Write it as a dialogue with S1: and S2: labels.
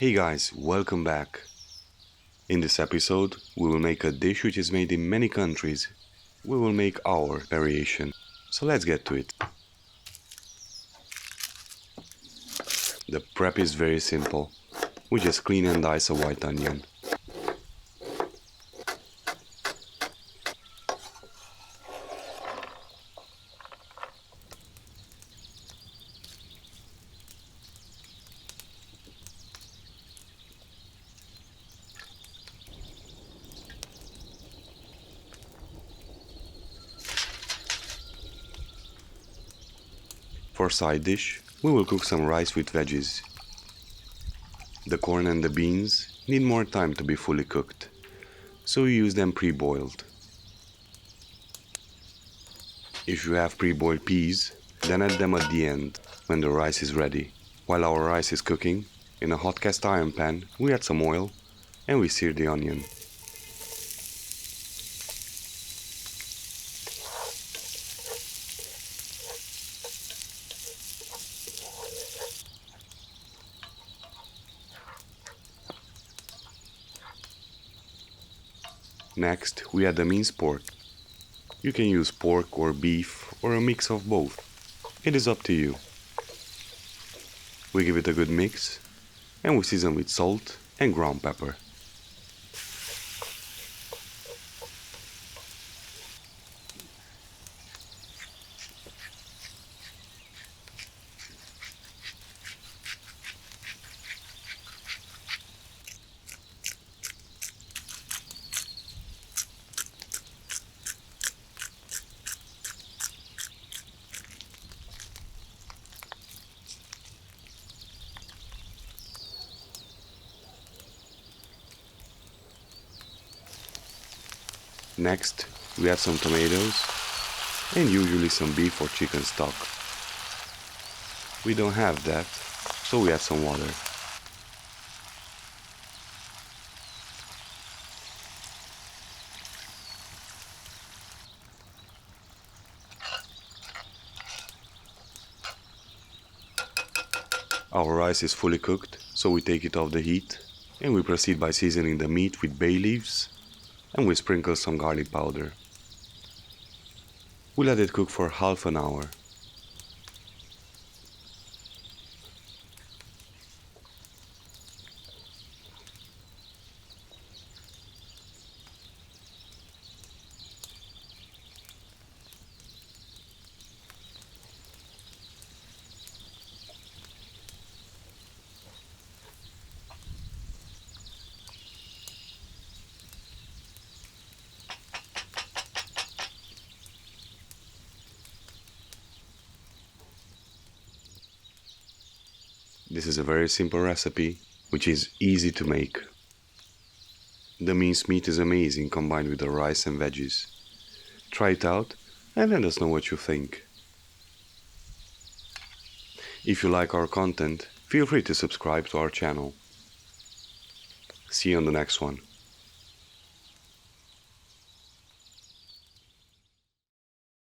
S1: Hey guys, welcome back. In this episode, we will make a dish which is made in many countries. We will make our variation. So let's get to it. The prep is very simple. We just clean and dice a white onion. For side dish, we will cook some rice with veggies. The corn and the beans need more time to be fully cooked, so we use them pre-boiled. If you have pre-boiled peas, then add them at the end when the rice is ready. While our rice is cooking, in a hot cast iron pan, we add some oil and we sear the onion. Next, we add the minced pork. You can use pork or beef or a mix of both. It is up to you. We give it a good mix and we season with salt and ground pepper. Next, we add some tomatoes and usually some beef or chicken stock. We don't have that, so we add some water. Our rice is fully cooked, so we take it off the heat and we proceed by seasoning the meat with bay leaves and we sprinkle some garlic powder. We let it cook for half an hour. This is a very simple recipe, which is easy to make. The minced meat is amazing combined with the rice and veggies. Try it out and let us know what you think. If you like our content, feel free to subscribe to our channel. See you on the next one.